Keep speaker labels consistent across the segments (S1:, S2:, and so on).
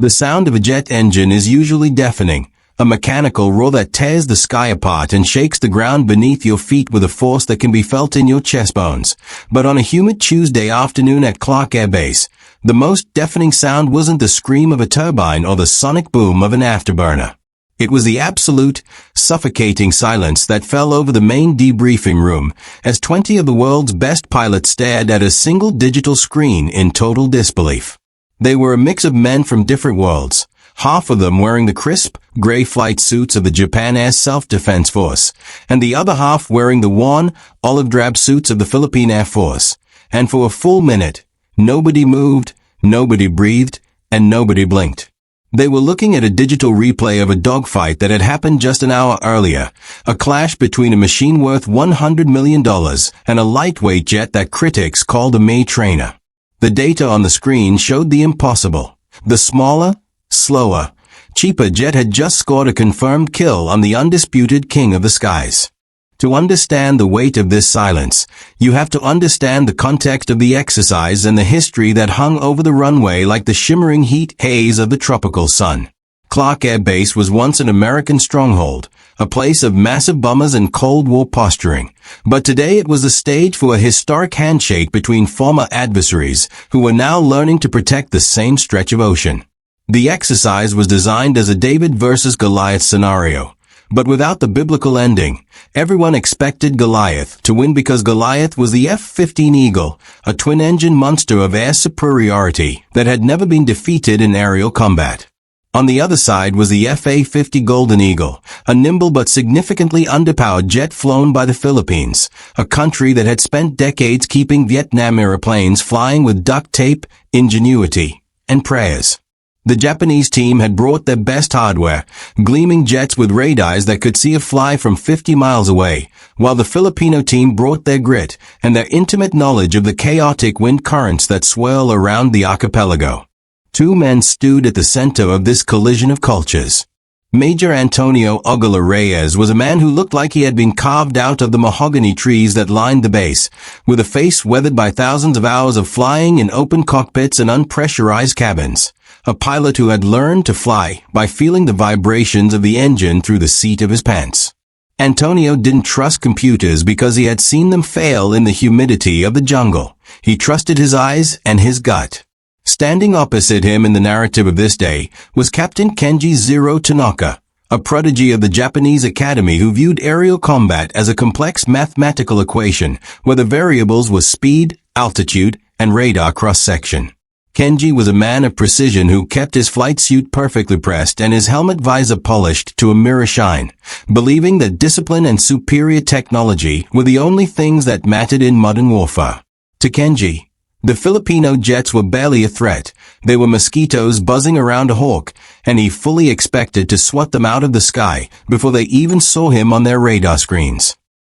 S1: The sound of a jet engine is usually deafening, a mechanical roar that tears the sky apart and shakes the ground beneath your feet with a force that can be felt in your chest bones. But on a humid Tuesday afternoon at Clark Air Base, the most deafening sound wasn't the scream of a turbine or the sonic boom of an afterburner. It was the absolute, suffocating silence that fell over the main debriefing room as 20 of the world's best pilots stared at a single digital screen in total disbelief. They were a mix of men from different worlds, half of them wearing the crisp, gray flight suits of the Japan Air Self-Defense Force, and the other half wearing the worn, olive-drab suits of the Philippine Air Force. And for a full minute, nobody moved, nobody breathed, and nobody blinked. They were looking at a digital replay of a dogfight that had happened just an hour earlier, a clash between a machine worth $100 million and a lightweight jet that critics called a May trainer. The data on the screen showed the impossible. The smaller, slower, cheaper jet had just scored a confirmed kill on the undisputed king of the skies. To understand the weight of this silence, you have to understand the context of the exercise and the history that hung over the runway like the shimmering heat haze of the tropical sun. Clark Air Base was once an American stronghold, a place of massive bombers and Cold War posturing, but today it was the stage for a historic handshake between former adversaries who were now learning to protect the same stretch of ocean. The exercise was designed as a David versus Goliath scenario. But without the biblical ending, everyone expected Goliath to win because Goliath was the F-15 Eagle, a twin-engine monster of air superiority that had never been defeated in aerial combat. On the other side was the FA-50 Golden Eagle, a nimble but significantly underpowered jet flown by the Philippines, a country that had spent decades keeping Vietnam-era planes flying with duct tape, ingenuity, and prayers. The Japanese team had brought their best hardware, gleaming jets with radars that could see a fly from 50 miles away, while the Filipino team brought their grit and their intimate knowledge of the chaotic wind currents that swirl around the archipelago. Two men stood at the center of this collision of cultures. Major Antonio Agila Reyes was a man who looked like he had been carved out of the mahogany trees that lined the base, with a face weathered by thousands of hours of flying in open cockpits and unpressurized cabins. A pilot who had learned to fly by feeling the vibrations of the engine through the seat of his pants. Antonio didn't trust computers because he had seen them fail in the humidity of the jungle. He trusted his eyes and his gut. Standing opposite him in the narrative of this day was Captain Kenji Tanaka, a prodigy of the Japanese Academy who viewed aerial combat as a complex mathematical equation where the variables were speed, altitude, and radar cross-section. Kenji was a man of precision who kept his flight suit perfectly pressed and his helmet visor polished to a mirror shine, believing that discipline and superior technology were the only things that mattered in modern warfare. To Kenji, the Filipino jets were barely a threat. They were mosquitoes buzzing around a hawk, and he fully expected to swat them out of the sky before they even saw him on their radar screens.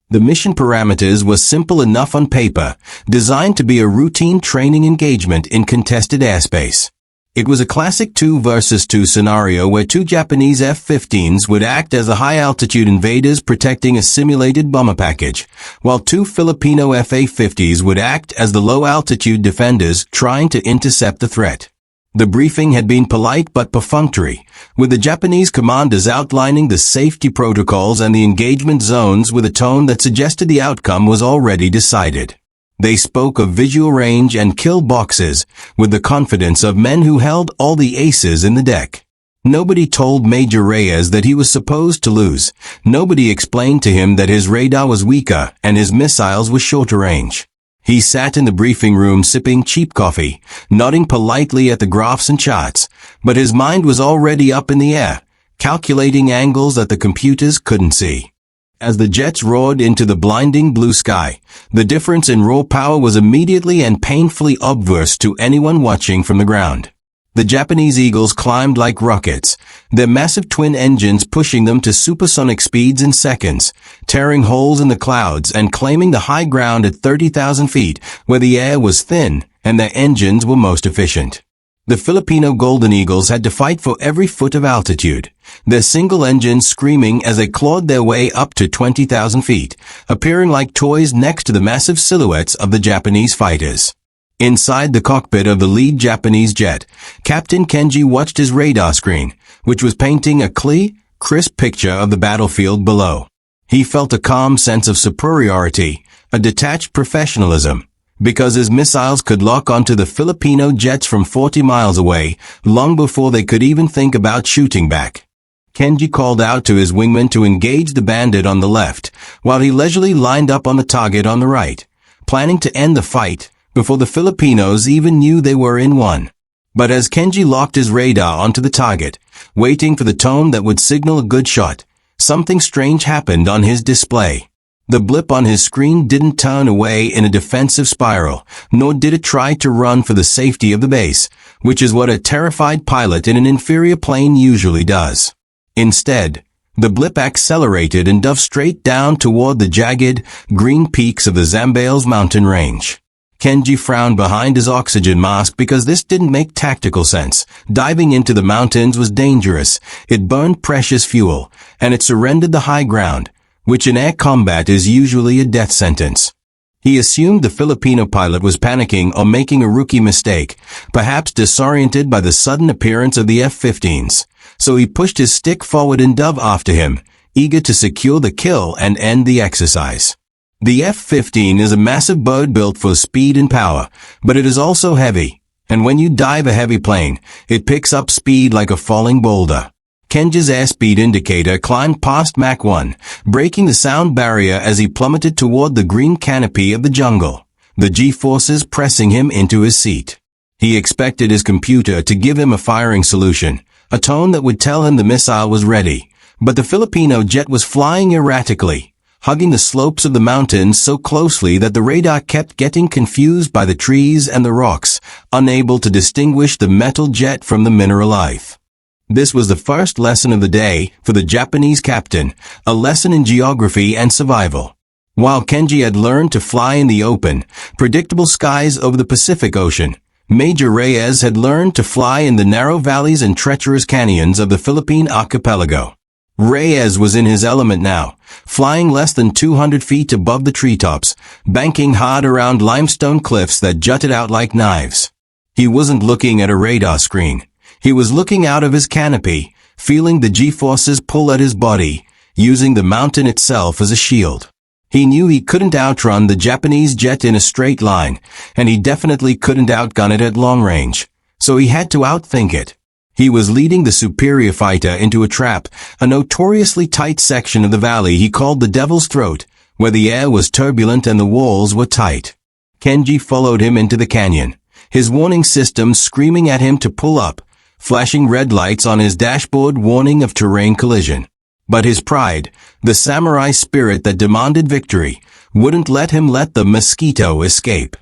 S1: The mission parameters were simple enough on paper, designed to be a routine training engagement in contested airspace. It was a classic 2 versus 2 scenario where two Japanese F-15s would act as the high-altitude invaders protecting a simulated bomber package, while two Filipino FA-50s would act as the low-altitude defenders trying to intercept the threat. The briefing had been polite but perfunctory, with the Japanese commanders outlining the safety protocols and the engagement zones with a tone that suggested the outcome was already decided. They spoke of visual range and kill boxes, with the confidence of men who held all the aces in the deck. Nobody told Major Reyes that he was supposed to lose. Nobody explained to him that his radar was weaker and his missiles were shorter range. He sat in the briefing room sipping cheap coffee, nodding politely at the graphs and charts, but his mind was already up in the air, calculating angles that the computers couldn't see. As the jets roared into the blinding blue sky, the difference in raw power was immediately and painfully obvious to anyone watching from the ground. The Japanese Eagles climbed like rockets, their massive twin engines pushing them to supersonic speeds in seconds, tearing holes in the clouds and claiming the high ground at 30,000 feet, where the air was thin and their engines were most efficient. The Filipino Golden Eagles had to fight for every foot of altitude, their single engines screaming as they clawed their way up to 20,000 feet, appearing like toys next to the massive silhouettes of the Japanese fighters. Inside the cockpit of the lead Japanese jet, Captain Kenji watched his radar screen, which was painting a clear, crisp picture of the battlefield below. He felt a calm sense of superiority, a detached professionalism, because his missiles could lock onto the Filipino jets from 40 miles away, long before they could even think about shooting back. Kenji called out to his wingman to engage the bandit on the left, while he leisurely lined up on the target on the right, planning to end the fight before the Filipinos even knew they were in one. But as Kenji locked his radar onto the target, waiting for the tone that would signal a good shot, something strange happened on his display. The blip on his screen didn't turn away in a defensive spiral, nor did it try to run for the safety of the base, which is what a terrified pilot in an inferior plane usually does. Instead, the blip accelerated and dove straight down toward the jagged, green peaks of the Zambales mountain range. Kenji frowned behind his oxygen mask because this didn't make tactical sense. Diving into the mountains was dangerous. It burned precious fuel, and it surrendered the high ground, which in air combat is usually a death sentence. He assumed the Filipino pilot was panicking or making a rookie mistake, perhaps disoriented by the sudden appearance of the F-15s. So he pushed his stick forward and dove after him, eager to secure the kill and end the exercise. The F-15 is a massive bird built for speed and power, but it is also heavy, and when you dive a heavy plane, it picks up speed like a falling boulder. Kenji's airspeed indicator climbed past Mach 1, breaking the sound barrier as he plummeted toward the green canopy of the jungle, the G-forces pressing him into his seat. He expected his computer to give him a firing solution, a tone that would tell him the missile was ready, but the Filipino jet was flying erratically, hugging the slopes of the mountains so closely that the radar kept getting confused by the trees and the rocks, unable to distinguish the metal jet from the mineral life. This was the first lesson of the day for the Japanese captain, a lesson in geography and survival. While Kenji had learned to fly in the open, predictable skies over the Pacific Ocean, Major Reyes had learned to fly in the narrow valleys and treacherous canyons of the Philippine archipelago. Reyes was in his element now, flying less than 200 feet above the treetops, banking hard around limestone cliffs that jutted out like knives. He wasn't looking at a radar screen. He was looking out of his canopy, feeling the G-forces pull at his body, using the mountain itself as a shield. He knew he couldn't outrun the Japanese jet in a straight line, and he definitely couldn't outgun it at long range, so he had to outthink it. He was leading the superior fighter into a trap, a notoriously tight section of the valley he called the Devil's Throat, where the air was turbulent and the walls were tight. Kenji followed him into the canyon, his warning system screaming at him to pull up, flashing red lights on his dashboard warning of terrain collision. But his pride, the samurai spirit that demanded victory, wouldn't let him let the mosquito escape.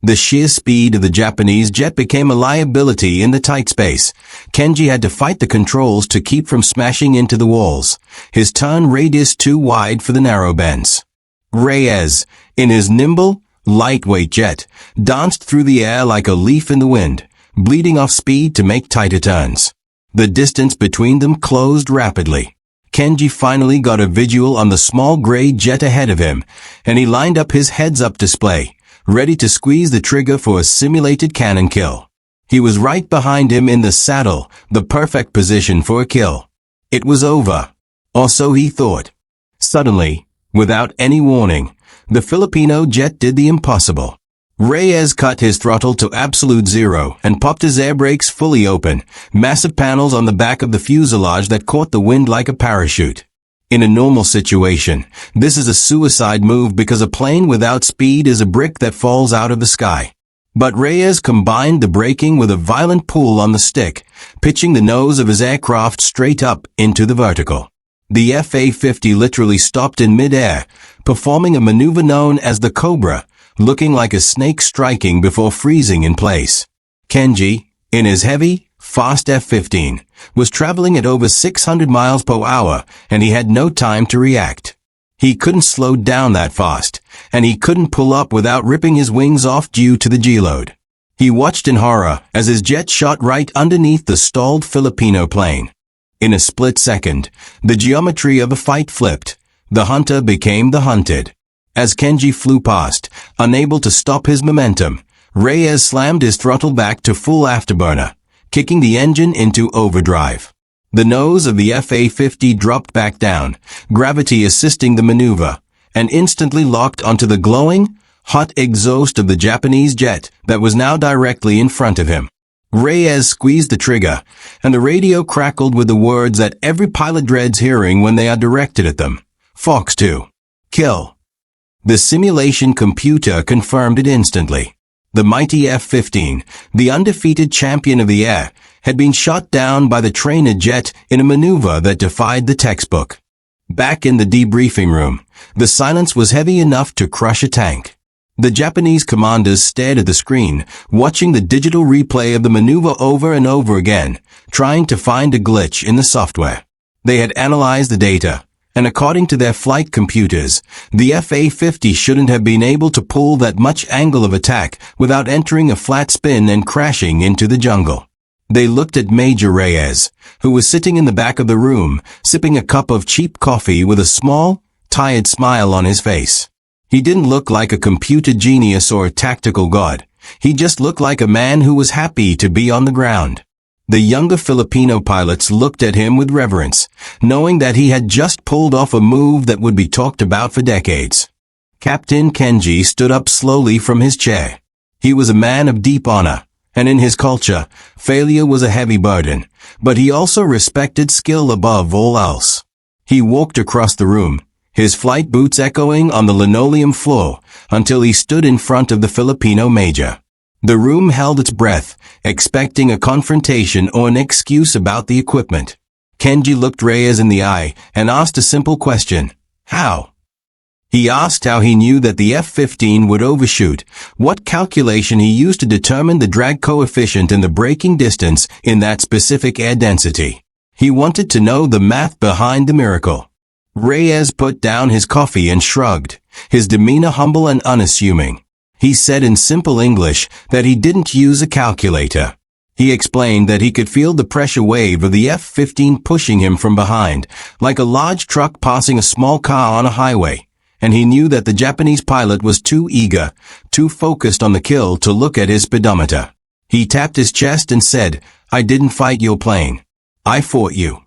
S1: The sheer speed of the Japanese jet became a liability in the tight space. Kenji had to fight the controls to keep from smashing into the walls, his turn radius too wide for the narrow bends. Reyes, in his nimble, lightweight jet, danced through the air like a leaf in the wind, bleeding off speed to make tighter turns. The distance between them closed rapidly. Kenji finally got a visual on the small gray jet ahead of him, and he lined up his heads-up display, ready to squeeze the trigger for a simulated cannon kill. He was right behind him in the saddle, the perfect position for a kill. It was over. Or so he thought. Suddenly, without any warning, the Filipino jet did the impossible. Reyes cut his throttle to absolute zero and popped his air brakes fully open, massive panels on the back of the fuselage that caught the wind like a parachute. In a normal situation, this is a suicide move because a plane without speed is a brick that falls out of the sky. But Reyes combined the braking with a violent pull on the stick, pitching the nose of his aircraft straight up into the vertical. The FA-50 literally stopped in mid-air, performing a maneuver known as the Cobra, looking like a snake striking before freezing in place. Kenji, in his heavy, fast F-15, was traveling at over 600 miles per hour, and he had no time to react. He couldn't slow down that fast, and he couldn't pull up without ripping his wings off due to the G-load. He watched in horror as his jet shot right underneath the stalled Filipino plane. In a split second, the geometry of the fight flipped. The hunter became the hunted. As Kenji flew past, unable to stop his momentum, Reyes slammed his throttle back to full afterburner, kicking the engine into overdrive. The nose of the FA-50 dropped back down, gravity assisting the maneuver, and instantly locked onto the glowing, hot exhaust of the Japanese jet that was now directly in front of him. Reyes squeezed the trigger, and the radio crackled with the words that every pilot dreads hearing when they are directed at them. Fox 2. Kill. The simulation computer confirmed it instantly. The mighty F-15, the undefeated champion of the air, had been shot down by the trainer jet in a maneuver that defied the textbook. Back in the debriefing room, the silence was heavy enough to crush a tank. The Japanese commanders stared at the screen, watching the digital replay of the maneuver over and over again, trying to find a glitch in the software. They had analyzed the data, and according to their flight computers, the FA-50 shouldn't have been able to pull that much angle of attack without entering a flat spin and crashing into the jungle. They looked at Major Reyes, who was sitting in the back of the room, sipping a cup of cheap coffee with a small, tired smile on his face. He didn't look like a computer genius or a tactical god. He just looked like a man who was happy to be on the ground. The younger Filipino pilots looked at him with reverence, knowing that he had just pulled off a move that would be talked about for decades. Captain Kenji stood up slowly from his chair. He was a man of deep honor, and in his culture, failure was a heavy burden, but he also respected skill above all else. He walked across the room, his flight boots echoing on the linoleum floor, until he stood in front of the Filipino major. The room held its breath, expecting a confrontation or an excuse about the equipment. Kenji looked Reyes in the eye and asked a simple question. How? He asked how he knew that the F-15 would overshoot, what calculation he used to determine the drag coefficient and the braking distance in that specific air density. He wanted to know the math behind the miracle. Reyes put down his coffee and shrugged, his demeanor humble and unassuming. He said in simple English that he didn't use a calculator. He explained that he could feel the pressure wave of the F-15 pushing him from behind, like a large truck passing a small car on a highway, and he knew that the Japanese pilot was too eager, too focused on the kill to look at his speedometer. He tapped his chest and said, "I didn't fight your plane. I fought you."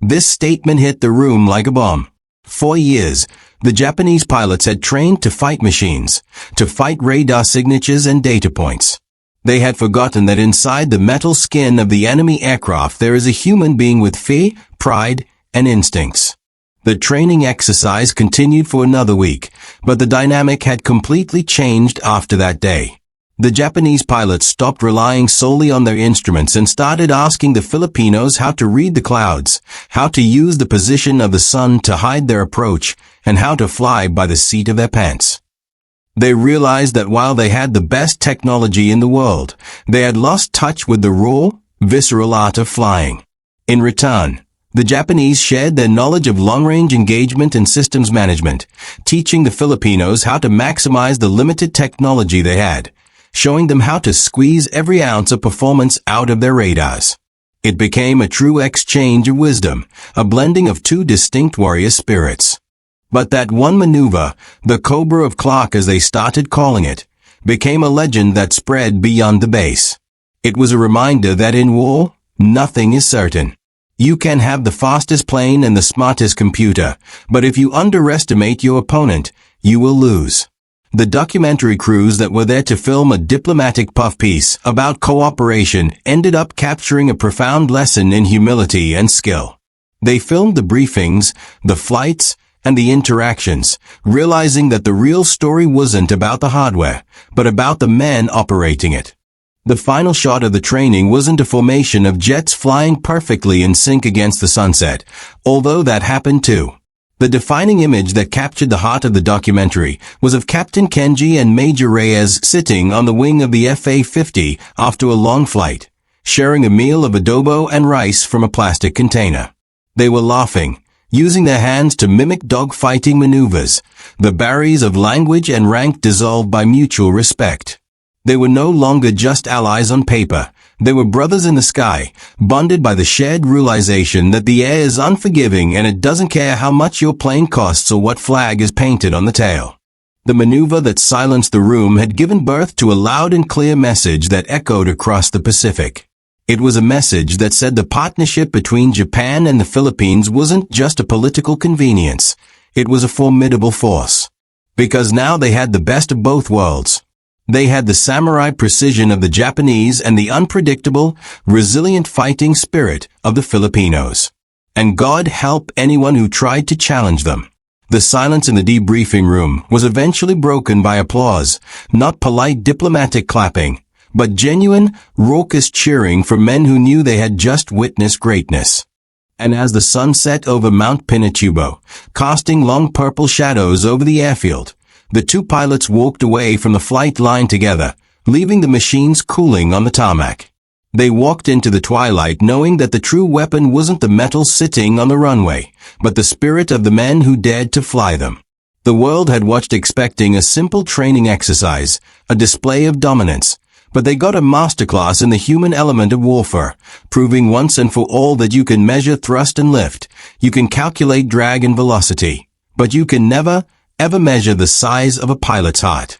S1: This statement hit the room like a bomb. For years, the Japanese pilots had trained to fight machines, to fight radar signatures and data points. They had forgotten that inside the metal skin of the enemy aircraft there is a human being with fear, pride, and instincts. The training exercise continued for another week, but the dynamic had completely changed after that day. The Japanese pilots stopped relying solely on their instruments and started asking the Filipinos how to read the clouds, how to use the position of the sun to hide their approach, and how to fly by the seat of their pants. They realized that while they had the best technology in the world, they had lost touch with the raw, visceral art of flying. In return, the Japanese shared their knowledge of long-range engagement and systems management, teaching the Filipinos how to maximize the limited technology they had, showing them how to squeeze every ounce of performance out of their radars. It became a true exchange of wisdom, a blending of two distinct warrior spirits. But that one maneuver, the Cobra of Clark as they started calling it, became a legend that spread beyond the base. It was a reminder that in war, nothing is certain. You can have the fastest plane and the smartest computer, but if you underestimate your opponent, you will lose. The documentary crews that were there to film a diplomatic puff piece about cooperation ended up capturing a profound lesson in humility and skill. They filmed the briefings, the flights, and the interactions, realizing that the real story wasn't about the hardware, but about the men operating it. The final shot of the training wasn't a formation of jets flying perfectly in sync against the sunset, although that happened too. The defining image that captured the heart of the documentary was of Captain Kenji and Major Reyes sitting on the wing of the FA-50 after a long flight, sharing a meal of adobo and rice from a plastic container. They were laughing, using their hands to mimic dogfighting maneuvers, the barriers of language and rank dissolved by mutual respect. They were no longer just allies on paper. They were brothers in the sky, bonded by the shared realization that the air is unforgiving and it doesn't care how much your plane costs or what flag is painted on the tail. The maneuver that silenced the room had given birth to a loud and clear message that echoed across the Pacific. It was a message that said the partnership between Japan and the Philippines wasn't just a political convenience. It was a formidable force. Because now they had the best of both worlds. They had the samurai precision of the Japanese and the unpredictable, resilient fighting spirit of the Filipinos. And God help anyone who tried to challenge them. The silence in the debriefing room was eventually broken by applause, not polite diplomatic clapping, but genuine, raucous cheering for men who knew they had just witnessed greatness. And as the sun set over Mount Pinatubo, casting long purple shadows over the airfield, the two pilots walked away from the flight line together, leaving the machines cooling on the tarmac. They walked into the twilight knowing that the true weapon wasn't the metal sitting on the runway, but the spirit of the men who dared to fly them. The world had watched expecting a simple training exercise, a display of dominance, but they got a masterclass in the human element of warfare, proving once and for all that you can measure thrust and lift, you can calculate drag and velocity, but you can never, ever measure the size of a pilot's heart.